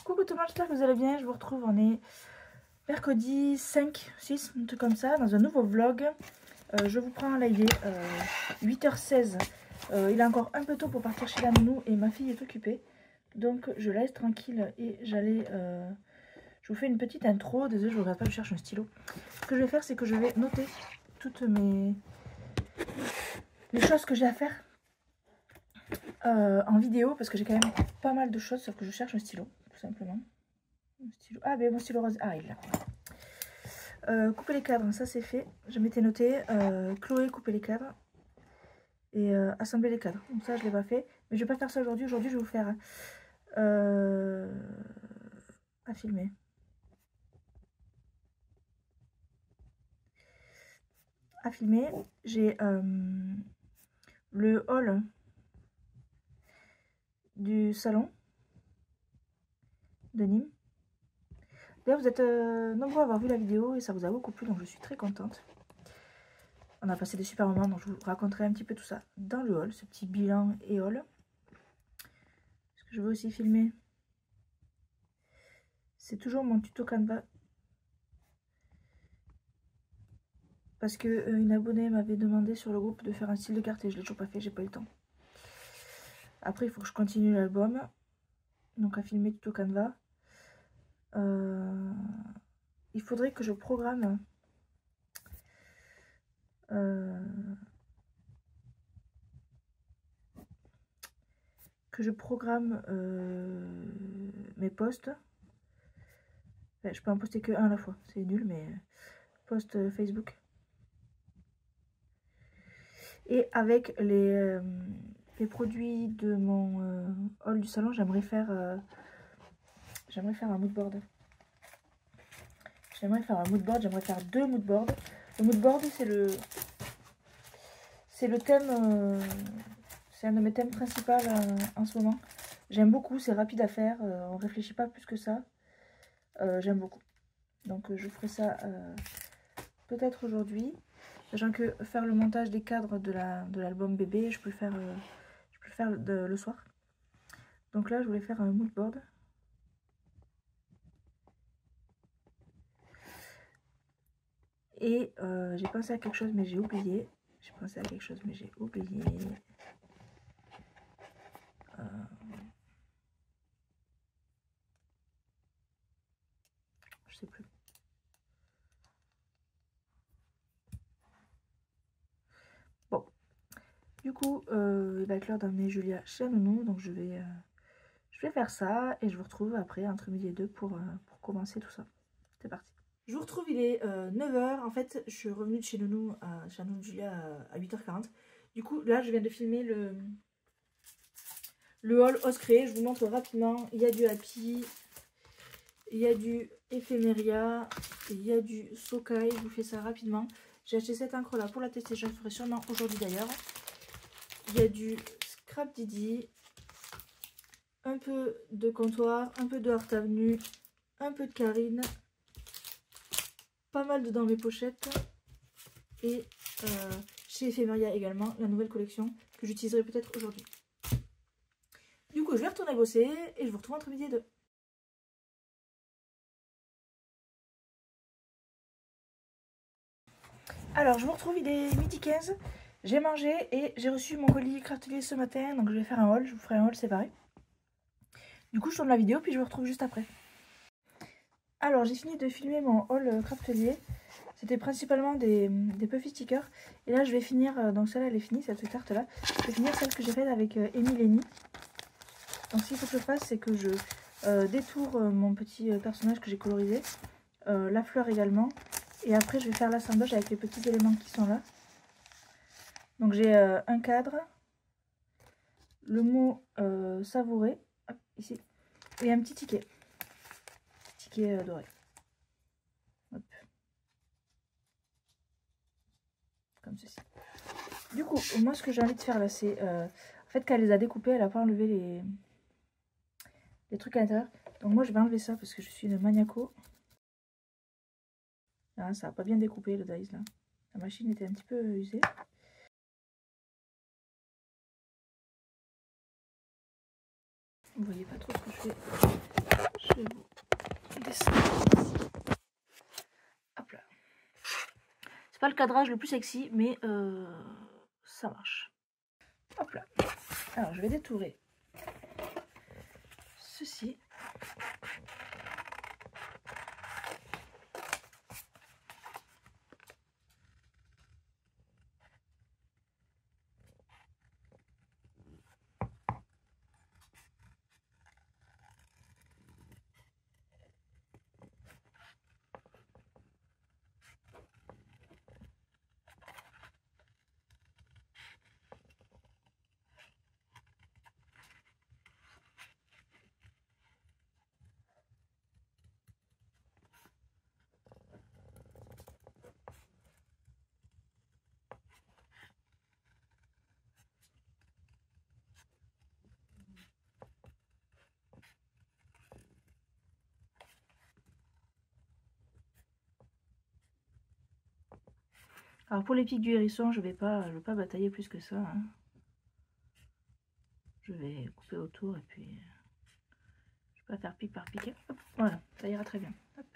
Coucou tout le monde, j'espère que vous allez bien. Je vous retrouve, on est mercredi 5, 6, un truc comme ça, dans un nouveau vlog. Je vous prends là, il est 8h16. Il est encore un peu tôt pour partir chez la nounou et ma fille est occupée. Donc je la laisse tranquille et j'allais... je vous fais une petite intro. Désolée, je ne regarde pas, je cherche un stylo. Ce que je vais faire, c'est que je vais noter toutes les choses que j'ai à faire en vidéo. Parce que j'ai quand même pas mal de choses, sauf que je cherche un stylo, tout simplement. Stylo. Ah, mais mon stylo rose. Ah, il est là. Couper les cadres, ça c'est fait. Je m'étais noté. Chloé, couper les cadres. Et assembler les cadres. Donc ça, je ne l'ai pas fait. Mais je vais pas faire ça aujourd'hui. Aujourd'hui, je vais vous faire à filmer. À filmer. J'ai le hall du salon de Nîmes. D'ailleurs, vous êtes nombreux à avoir vu la vidéo et ça vous a beaucoup plu, donc je suis très contente. On a passé des super moments, donc je vous raconterai un petit peu tout ça dans le hall, ce petit bilan et hall. Ce que je veux aussi filmer, c'est toujours mon tuto Canva. Parce que une abonnée m'avait demandé sur le groupe de faire un style de carte et je l'ai toujours pas fait, j'ai pas eu le temps. Après, il faut que je continue l'album. Donc à filmer tuto Canva. Il faudrait que je programme mes posts. Enfin, je peux en poster que un à la fois, c'est nul, mais post Facebook. Et avec les produits de mon hall du salon, j'aimerais faire un mood board. J'aimerais faire deux mood boards. Le mood board, c'est le thème, c'est un de mes thèmes principaux en ce moment. J'aime beaucoup, c'est rapide à faire, on réfléchit pas plus que ça. J'aime beaucoup. Donc je ferai ça peut-être aujourd'hui. Sachant que faire le montage des cadres de l'album bébé, je peux le faire, le soir. Donc là, je voulais faire un mood board. Et j'ai pensé à quelque chose, mais j'ai oublié. Je sais plus. Bon. Du coup, il va être l'heure d'emmener Julia chez la nounou. Donc je vais faire ça. Et je vous retrouve après, entre midi et 2, pour commencer tout ça. C'est parti. Je vous retrouve, il est 9h. En fait, je suis revenue de chez nounou, chez la nounou de Julia à 8h40. Du coup, là, je viens de filmer le haul Ose Créer. Je vous montre rapidement. Il y a du Happy, il y a du Ephemeria, il y a du Sokai. Je vous fais ça rapidement. J'ai acheté cette encre là pour la tester. Je la ferai sûrement aujourd'hui d'ailleurs. Il y a du Scrap Didi, un peu de comptoir, un peu de Art Avenue, un peu de Karine. Pas mal dedans mes pochettes. Et chez Ephemeria également, la nouvelle collection que j'utiliserai peut-être aujourd'hui. Du coup, je vais retourner bosser et je vous retrouve entre midi et 2. Alors, je vous retrouve, il est midi 15. J'ai mangé et j'ai reçu mon colis Craftelier ce matin. Donc, je vais faire un haul. Je vous ferai un haul séparé. Du coup, je tourne la vidéo puis je vous retrouve juste après. Alors, j'ai fini de filmer mon haul Craftelier. C'était principalement des puffy stickers. Et là, je vais finir, donc celle-là, elle est finie, cette carte là. Je vais finir celle que j'ai faite avec Amy Lenny. Donc, ce qu'il faut que je fasse, c'est que je détourne mon petit personnage que j'ai colorisé. La fleur également. Et après, je vais faire l'assemblage avec les petits éléments qui sont là. Donc, j'ai un cadre, le mot savourer, hop, ici, et un petit ticket. Ticket doré. Hop. Comme ceci. Du coup, moi, ce que j'ai envie de faire là, c'est... en fait, quand elle les a découpés, elle n'a pas enlevé les trucs à l'intérieur. Donc, moi, je vais enlever ça parce que je suis une maniaco. Ah, ça n'a pas bien découpé le dice là. La machine était un petit peu usée. Vous voyez pas trop ce que je fais. Je vais vous descendre. Hop là. C'est pas le cadrage le plus sexy, mais ça marche. Hop là. Alors je vais détourer ceci. Alors pour les pics du hérisson, je vais pas batailler plus que ça. Hein. Je vais couper autour et puis je vais pas faire pic par pic. Hop, voilà, ça ira très bien. Hop.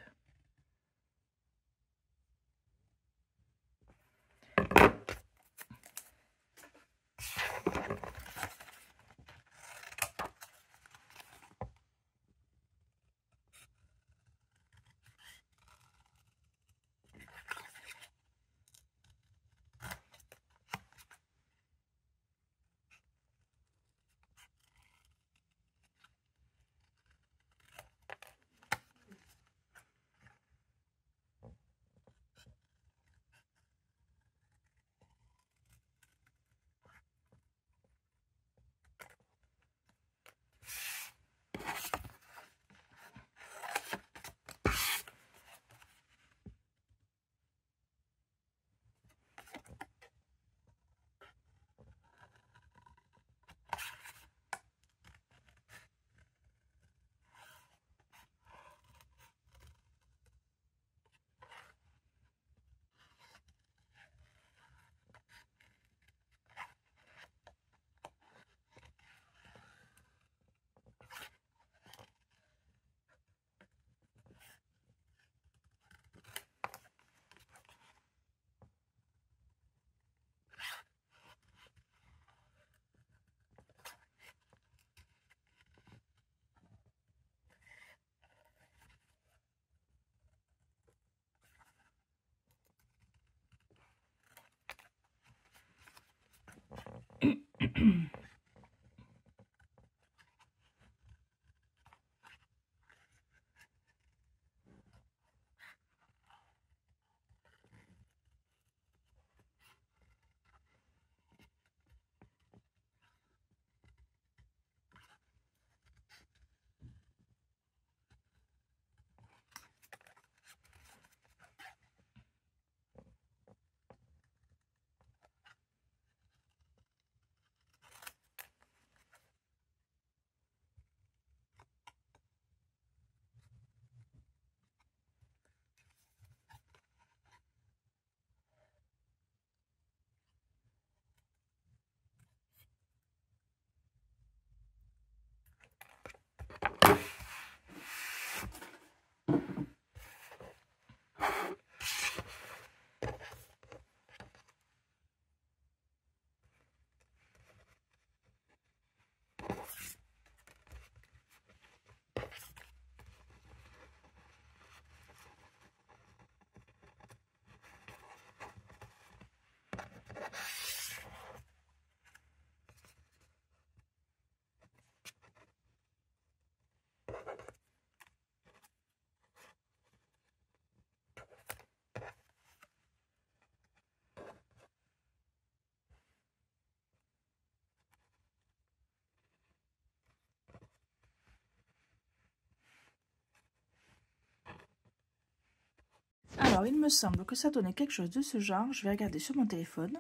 Alors, il me semble que ça donnait quelque chose de ce genre. Je vais regarder sur mon téléphone.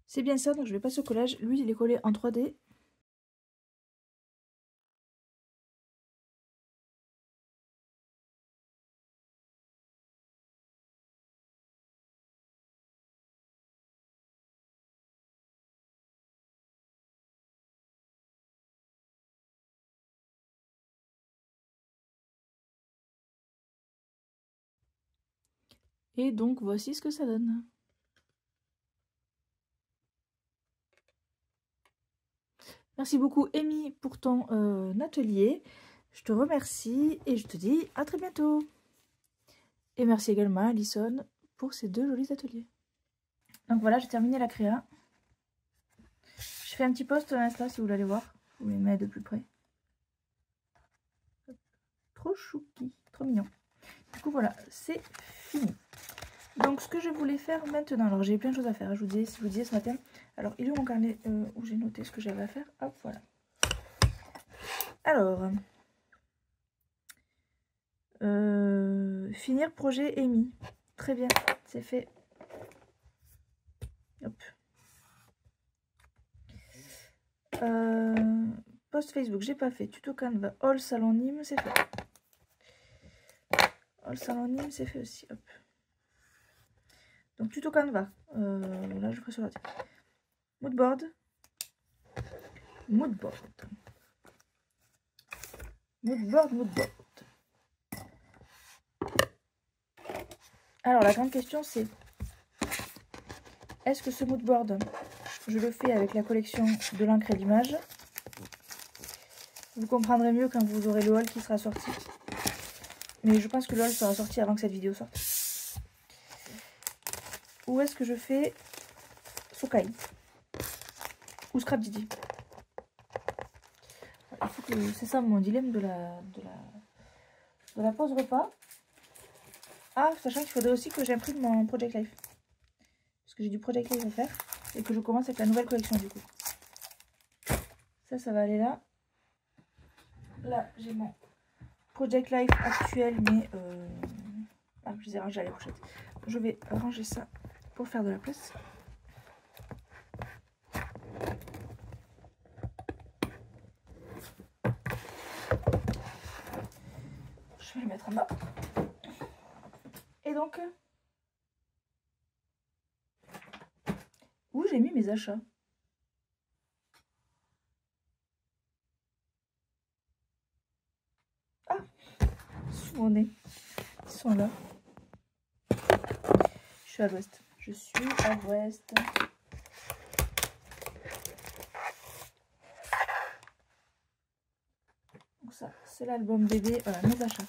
C'est bien ça, donc je vais passer au collage. Lui, il est collé en 3D. Et donc voici ce que ça donne. Merci beaucoup Amy pour ton atelier. Je te remercie et je te dis à très bientôt. Et merci également à Alison pour ces 2 jolis ateliers. Donc voilà, j'ai terminé la créa. Je fais un petit post Insta si vous voulez aller voir. Vous les mettez de plus près. Trop chouki, trop mignon. Du coup voilà, c'est fini. Donc ce que je voulais faire maintenant, alors j'ai plein de choses à faire, je vous disais ce matin. Alors il est où mon carnet où j'ai noté ce que j'avais à faire? Hop, voilà. Alors, finir projet Amy. Très bien, c'est fait. Hop. Post Facebook, j'ai pas fait. Tuto Canva, All Salon Nîmes, c'est fait. All Salon Nîmes, c'est fait aussi. Hop. Donc tuto Canva. Là, je ferai sur la tête. Moodboard. Moodboard. Moodboard, moodboard. Alors, la grande question, c'est est-ce que ce moodboard, je le fais avec la collection de l'encre et l'image? Vous comprendrez mieux quand vous aurez le haul qui sera sorti. Mais je pense que le haul sera sorti avant que cette vidéo sorte. Ou est-ce que je fais Sokai ou Scrap Didi? C'est ça mon dilemme de la pause repas. Ah, sachant qu'il faudrait aussi que j'imprime mon Project Life. Parce que j'ai du Project Life à faire. Et que je commence avec la nouvelle collection du coup. Ça va aller là. Là, j'ai mon Project Life actuel, mais je les ai rangés à la pochette. Je vais ranger ça pour faire de la place. Je vais le mettre en bas. Et donc, où j'ai mis mes achats? Ah, sous mon nez. Ils sont là. Je suis à l'ouest. Je suis à l'ouest. Donc ça, c'est l'album bébé. Voilà, mes achats.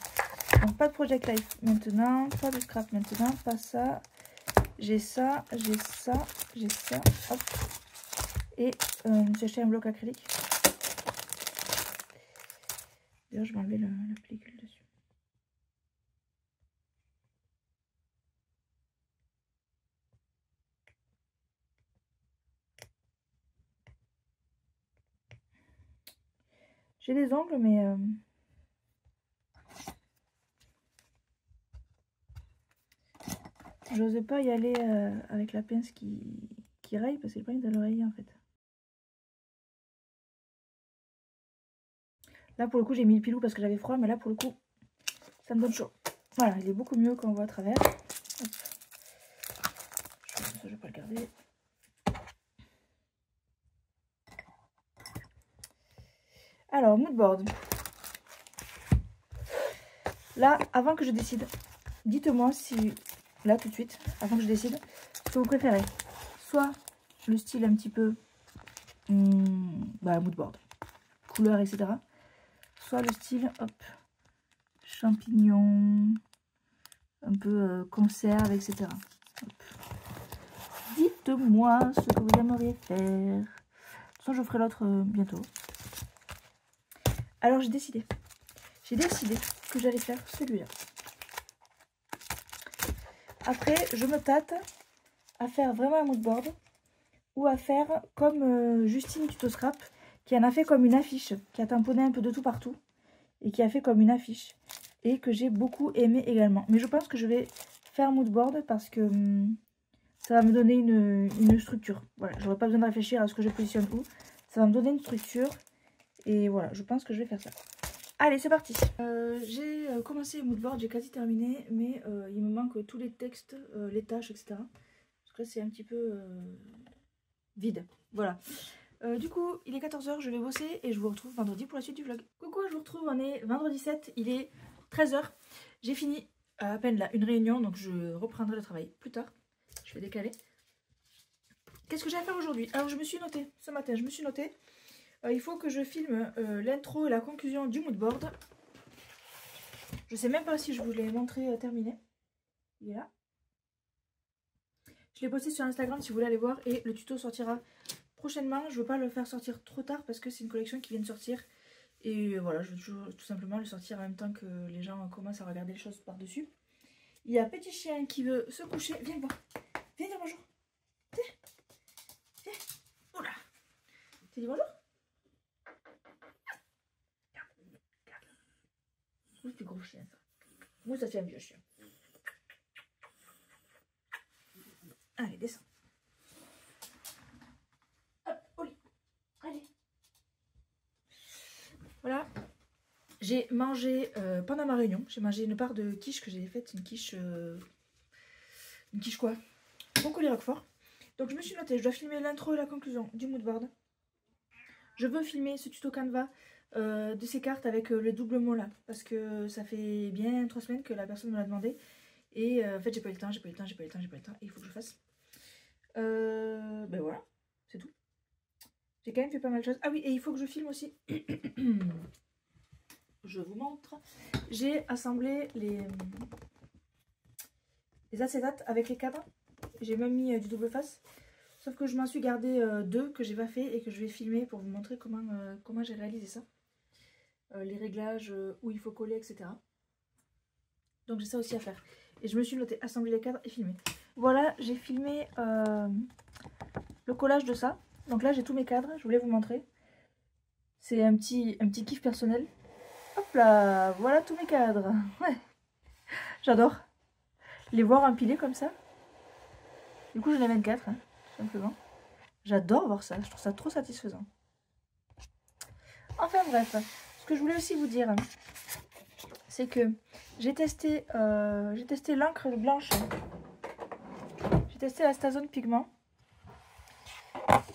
Donc pas de Project Life maintenant, pas de scrap maintenant, pas ça. J'ai ça, j'ai ça, j'ai ça. Hop. Et j'ai acheté un bloc acrylique. D'ailleurs, je vais enlever la pellicule dessus. J'ai des ongles, mais j'ose pas y aller avec la pince qui raye parce que j'ai pas envie de l'oreiller en fait. Là pour le coup j'ai mis le pilou parce que j'avais froid, mais là pour le coup ça me donne chaud. Voilà, il est beaucoup mieux quand on voit à travers. Hop. Je vais pas le garder. Alors, moodboard. Là, avant que je décide, dites-moi si, là tout de suite, avant que je décide, ce que vous préférez. Soit le style un petit peu moodboard, couleur, etc. Soit le style, hop, champignon, un peu conserve, etc. Dites-moi ce que vous aimeriez faire. De toute façon, je ferai l'autre bientôt. Alors, j'ai décidé que j'allais faire celui-là. Après, je me tâte à faire vraiment un moodboard ou à faire comme Justine Tuto Scrap qui en a fait comme une affiche, qui a tamponné un peu de tout partout et qui a fait comme une affiche et que j'ai beaucoup aimé également. Mais je pense que je vais faire moodboard parce que ça va me donner une structure. Voilà, j'aurai pas besoin de réfléchir à ce que je positionne où. Ça va me donner une structure et voilà, je pense que je vais faire ça. Allez, c'est parti. J'ai commencé moodboard, j'ai quasi terminé, mais il me manque tous les textes, les tâches, etc. Parce que c'est un petit peu vide. Voilà. Du coup, il est 14 h, je vais bosser et je vous retrouve vendredi pour la suite du vlog. Coucou, je vous retrouve, on est vendredi 7, il est 13 h. J'ai fini à peine là une réunion, donc je reprendrai le travail plus tard. Je vais décaler. Qu'est-ce que j'ai à faire aujourd'hui? Alors je me suis noté, ce matin, je me suis noté. Il faut que je filme l'intro et la conclusion du moodboard. Je sais même pas si je vous l'ai montré terminé. Il est là. Je l'ai posté sur Instagram si vous voulez aller voir et le tuto sortira prochainement. Je veux pas le faire sortir trop tard parce que c'est une collection qui vient de sortir. Et voilà, je veux tout simplement le sortir en même temps que les gens commencent à regarder les choses par-dessus. Il y a Petit Chien qui veut se coucher. Viens voir. Viens dire bonjour. Viens. Viens. Oula. Tu dis bonjour? Oui, c'est gros chien ça. Moi ça c'est un vieux chien. Allez, descends. Hop, au lit. Allez. Voilà. J'ai mangé, pendant ma réunion, j'ai mangé une part de quiche que j'ai faite, une quiche quoi? Brocoli roquefort. Donc je me suis notée, je dois filmer l'intro et la conclusion du moodboard. Je veux filmer ce tuto Canva de ces cartes avec le double mot là, parce que ça fait bien 3 semaines que la personne me l'a demandé. Et en fait j'ai pas eu le temps, et il faut que je fasse. Ben voilà, c'est tout. J'ai quand même fait pas mal de choses. Ah oui, et il faut que je filme aussi. Je vous montre. J'ai assemblé les acétates avec les cadres. J'ai même mis du double face. Sauf que je m'en suis gardé 2 que j'ai pas fait et que je vais filmer pour vous montrer comment j'ai réalisé ça. Les réglages, où il faut coller, etc. Donc j'ai ça aussi à faire. Et je me suis noté assembler les cadres et filmer. Voilà, j'ai filmé le collage de ça. Donc là j'ai tous mes cadres, je voulais vous montrer. C'est un petit kiff personnel. Hop là, voilà tous mes cadres. Ouais, j'adore les voir empilés comme ça. Du coup j'en ai 24, hein, tout simplement. J'adore voir ça, je trouve ça trop satisfaisant. Enfin bref, ce que je voulais aussi vous dire, c'est que j'ai testé l'encre blanche. J'ai testé la Stazone Pigment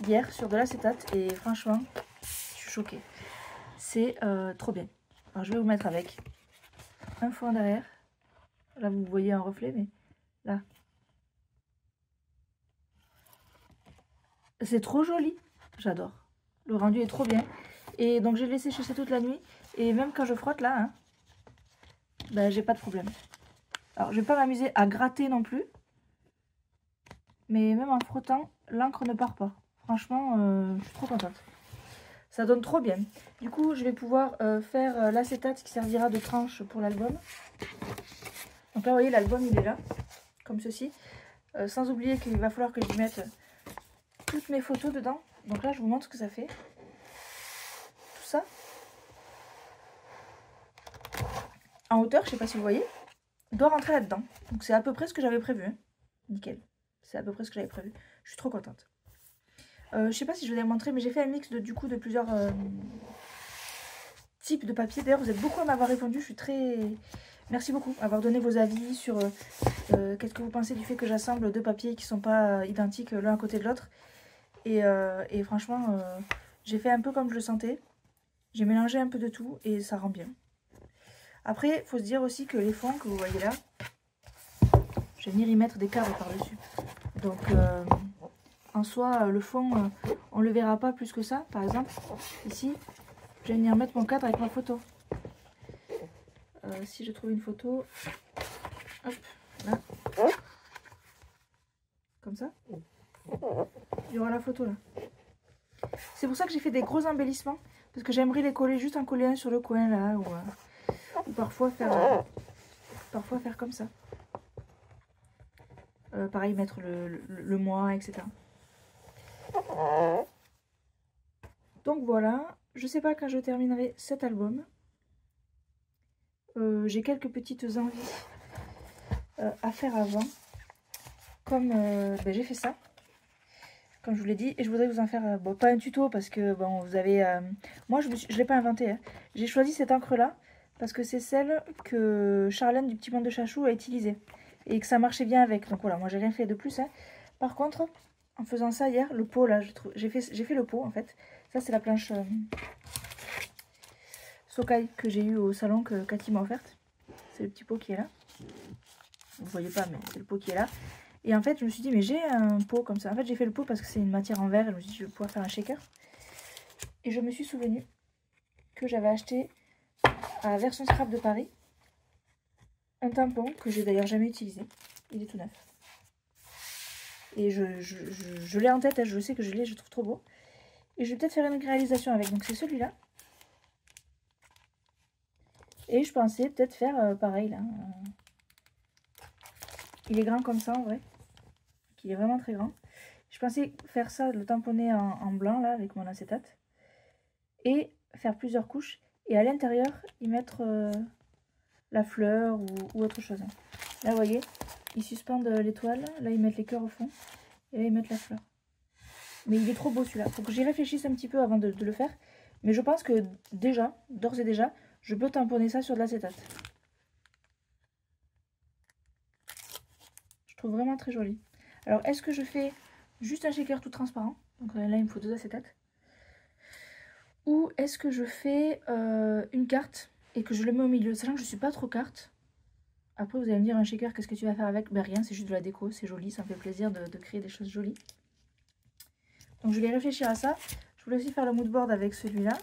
hier sur de l'acétate et franchement, je suis choquée. C'est trop bien. Alors je vais vous mettre avec un fond derrière. Là vous voyez un reflet, mais là. C'est trop joli. J'adore. Le rendu est trop bien. Et donc j'ai laissé sécher toute la nuit. Et même quand je frotte là, hein, ben, j'ai pas de problème. Alors je vais pas m'amuser à gratter non plus. Mais même en frottant, l'encre ne part pas. Franchement, je suis trop contente. Ça donne trop bien. Du coup, je vais pouvoir faire l'acétate qui servira de tranche pour l'album. Donc là, vous voyez, l'album, il est là. Comme ceci. Sans oublier qu'il va falloir que j'y mette toutes mes photos dedans. Donc là, je vous montre ce que ça fait. Tout ça. En hauteur, je sais pas si vous voyez, doit rentrer là-dedans. Donc c'est à peu près ce que j'avais prévu. Hein. Nickel. C'est à peu près ce que j'avais prévu. Je suis trop contente. Je sais pas si je vous ai montré, mais j'ai fait un mix de plusieurs types de papier. D'ailleurs, vous êtes beaucoup à m'avoir répondu. Je suis très... Merci beaucoup d'avoir donné vos avis sur qu'est-ce que vous pensez du fait que j'assemble 2 papiers qui sont pas identiques l'un à côté de l'autre. Et franchement, j'ai fait un peu comme je le sentais. J'ai mélangé un peu de tout et ça rend bien. Après, il faut se dire aussi que les fonds que vous voyez là, je vais venir y mettre des cadres par-dessus. Donc, en soi, le fond, on ne le verra pas plus que ça. Par exemple, ici, je vais venir mettre mon cadre avec ma photo. Si je trouve une photo, hop, là, comme ça, il y aura la photo là. C'est pour ça que j'ai fait des gros embellissements, parce que j'aimerais les coller, juste en coller un sur le coin là, ou parfois faire comme ça. Pareil, mettre le mois, etc. Donc voilà, je sais pas quand je terminerai cet album. J'ai quelques petites envies à faire avant. Comme ben, j'ai fait ça, comme je vous l'ai dit, et je voudrais vous en faire, bon, pas un tuto parce que bon, vous avez, moi je l'ai pas inventé, hein. J'ai choisi cette encre là parce que c'est celle que Charlène du Petit Monde de Chachou a utilisée et que ça marchait bien avec. Donc voilà, moi j'ai rien fait de plus, hein. Par contre, en faisant ça hier, le pot là, j'ai fait le pot en fait. Ça c'est la planche Sokai que j'ai eu au salon que Cathy m'a offerte. C'est le petit pot qui est là. Vous voyez pas, mais c'est le pot qui est là. Et en fait, je me suis dit, mais j'ai un pot comme ça. En fait, j'ai fait le pot parce que c'est une matière en verre. Et je me suis dit, je vais pouvoir faire un shaker. Et je me suis souvenu que j'avais acheté à la version scrap de Paris un tampon que j'ai d'ailleurs jamais utilisé. Il est tout neuf. Et je l'ai en tête, je sais que je l'ai, je le trouve trop beau. Et je vais peut-être faire une réalisation avec. Donc c'est celui-là. Et je pensais peut-être faire pareil là. Il est grand comme ça en vrai. Il est vraiment très grand. Je pensais faire ça, le tamponner en blanc là avec mon acétate. Et faire plusieurs couches. Et à l'intérieur, y mettre la fleur ou autre chose. Là vous voyez, ils suspendent l'étoile. Là ils mettent les cœurs au fond. Et là ils mettent la fleur. Mais il est trop beau celui-là. Faut que j'y réfléchisse un petit peu avant de le faire. Mais je pense que déjà, d'ores et déjà, je peux tamponner ça sur de l'acétate. Je trouve vraiment très joli. Alors, est-ce que je fais juste un shaker tout transparent? Donc là, il me faut 2 acétates. Ou est-ce que je fais une carte et que je le mets au milieu? Sachant que je ne suis pas trop carte. Après, vous allez me dire, un shaker, qu'est-ce que tu vas faire avec? Ben rien, c'est juste de la déco, c'est joli, ça me fait plaisir de créer des choses jolies. Donc je vais réfléchir à ça. Je voulais aussi faire le mood board avec celui-là.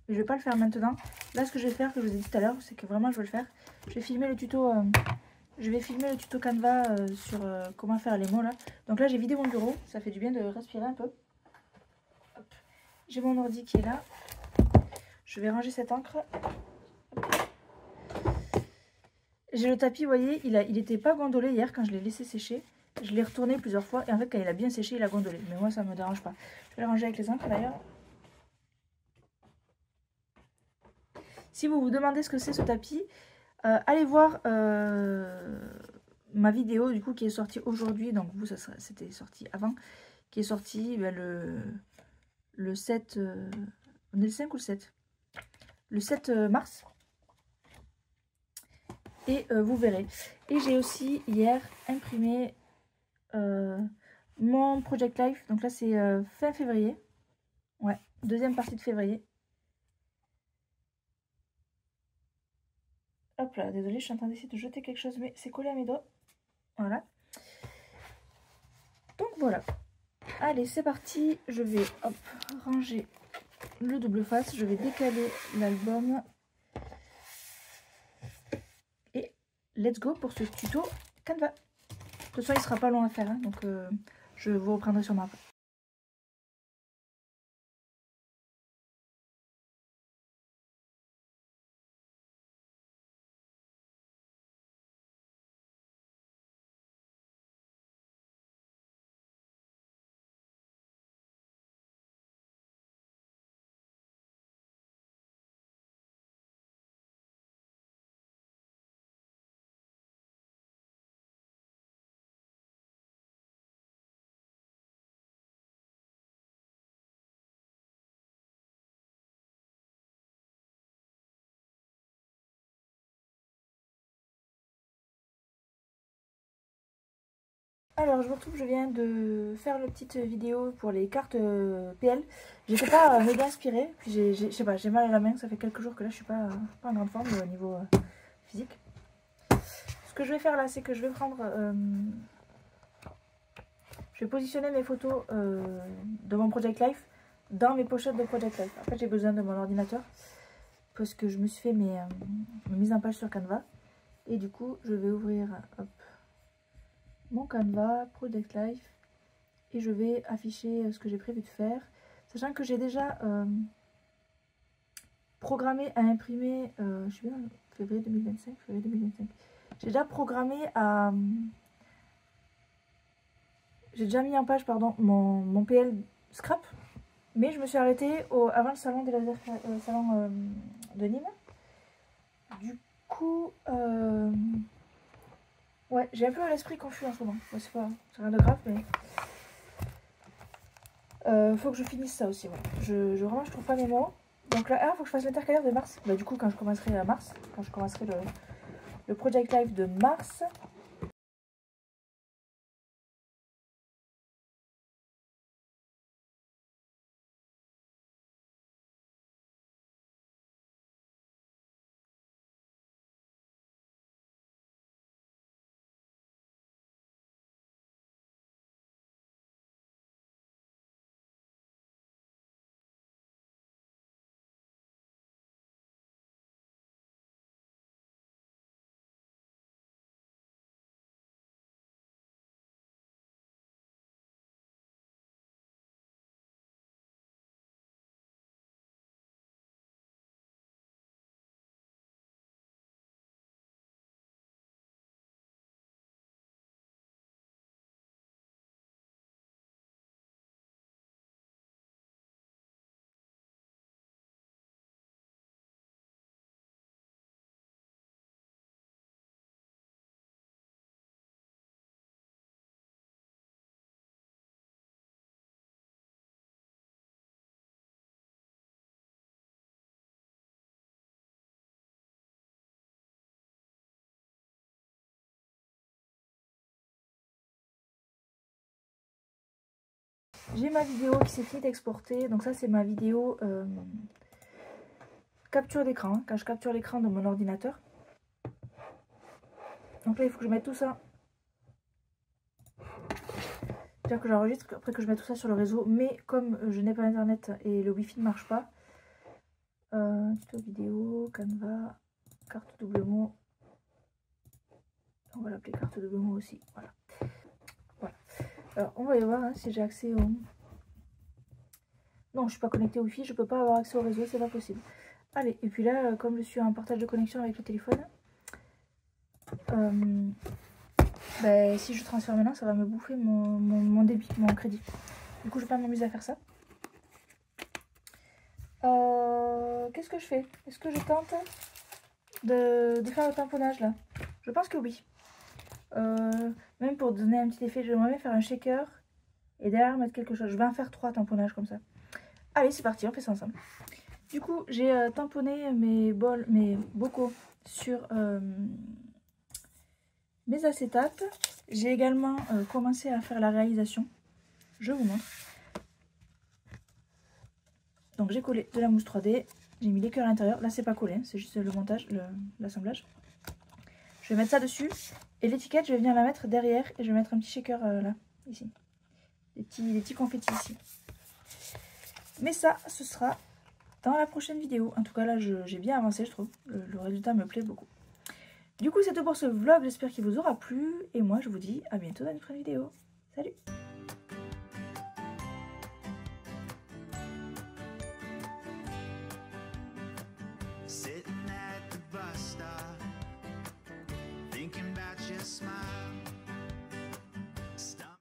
Mais je vais pas le faire maintenant. Là, ce que je vais faire, que je vous ai dit tout à l'heure, c'est que vraiment je veux le faire. Je vais filmer le tuto, Canva sur comment faire les mots là. Donc là, j'ai vidé mon bureau. Ça fait du bien de respirer un peu. J'ai mon ordi qui est là. Je vais ranger cette encre. J'ai le tapis, vous voyez, il était pas gondolé hier quand je l'ai laissé sécher. Je l'ai retourné plusieurs fois et en fait, quand il a bien séché, il a gondolé. Mais moi, ça me dérange pas. Je vais le ranger avec les encres d'ailleurs. Si vous vous demandez ce que c'est ce tapis, allez voir ma vidéo du coup qui est sortie aujourd'hui. Donc vous, c'était sorti avant. Qui est sorti le 7... on est le 5 ou le 7? Le 7 mars. Et vous verrez. Et j'ai aussi hier imprimé mon Project Life. Donc là c'est fin février. Ouais, deuxième partie de février. Hop là, désolée, je suis en train d'essayer de jeter quelque chose, mais c'est collé à mes doigts. Voilà. Donc voilà. Allez, c'est parti. Je vais hop, ranger le double face. Je vais décaler l'album. Et let's go pour ce tuto Canva. De toute façon, il sera pas long à faire. Hein, donc je vous reprendrai sur ma après. Alors, je vous retrouve, je viens de faire une petite vidéo pour les cartes PL. J'étais pas méga inspirée, puis je sais pas, j'ai mal à la main, ça fait quelques jours que là je suis pas en grande forme au niveau physique. Ce que je vais faire là, c'est que je vais prendre... je vais positionner mes photos de mon Project Life dans mes pochettes de Project Life. En fait, j'ai besoin de mon ordinateur parce que je me suis fait mes mises en page sur Canva. Et du coup, je vais ouvrir hop, mon Canva, Project Life, et je vais afficher ce que j'ai prévu de faire. Sachant que j'ai déjà programmé à imprimer, je suis bien, février 2025. J'ai déjà programmé à... j'ai déjà mis en page, pardon, mon PL scrap. Mais je me suis arrêtée avant le salon des lasers, salon de Nîmes. Du coup, ouais, j'ai un peu l'esprit confus en ce moment. Ouais, c'est rien de grave, mais faut que je finisse ça aussi. Ouais. Vraiment, je trouve pas mes mots. Donc là, faut que je fasse l'intercalaire de mars. Bah, du coup, quand je commencerai à mars, quand je commencerai le Project Life de mars, J'ai ma vidéo qui s'est finie d'exporter. Donc ça c'est ma vidéo capture d'écran, hein, quand je capture l'écran de mon ordinateur. Donc là il faut que je mette tout ça. C'est-à-dire que j'enregistre, après que je mette tout ça sur le réseau. Mais comme je n'ai pas internet et le wifi ne marche pas. Tuto vidéo, Canva, carte double mot. On va l'appeler carte double mot aussi. Voilà. Voilà. Alors on va y voir hein, si j'ai accès au... Non, je suis pas connectée au Wi-Fi, je peux pas avoir accès au réseau, c'est pas possible. Allez, et puis là, comme je suis en partage de connexion avec le téléphone, si je transfère maintenant, ça va me bouffer mon débit, mon crédit. Du coup, je vais pas m'amuser à faire ça. Qu'est-ce que je fais? Est-ce que je tente de faire le tamponnage là? Je pense que oui. Même pour donner un petit effet, j'aimerais bien faire un shaker et derrière mettre quelque chose. Je vais en faire 3 tamponnages comme ça. Allez, c'est parti, on fait ça ensemble. Du coup, j'ai tamponné mes bocaux sur mes acétates. J'ai également commencé à faire la réalisation. Je vous montre. Donc j'ai collé de la mousse 3D. J'ai mis l'écœur à l'intérieur. Là, c'est pas collé, hein, c'est juste le montage, l'assemblage. Je vais mettre ça dessus. Et l'étiquette, je vais venir la mettre derrière. Et je vais mettre un petit shaker là, ici. Des petits confettis ici. Mais ça, ce sera dans la prochaine vidéo. En tout cas, là, j'ai bien avancé, je trouve. Le résultat me plaît beaucoup. Du coup, c'est tout pour ce vlog. J'espère qu'il vous aura plu. Et moi, je vous dis à bientôt dans une prochaine vidéo. Salut! Sitting at the bus stop, thinking about your smile.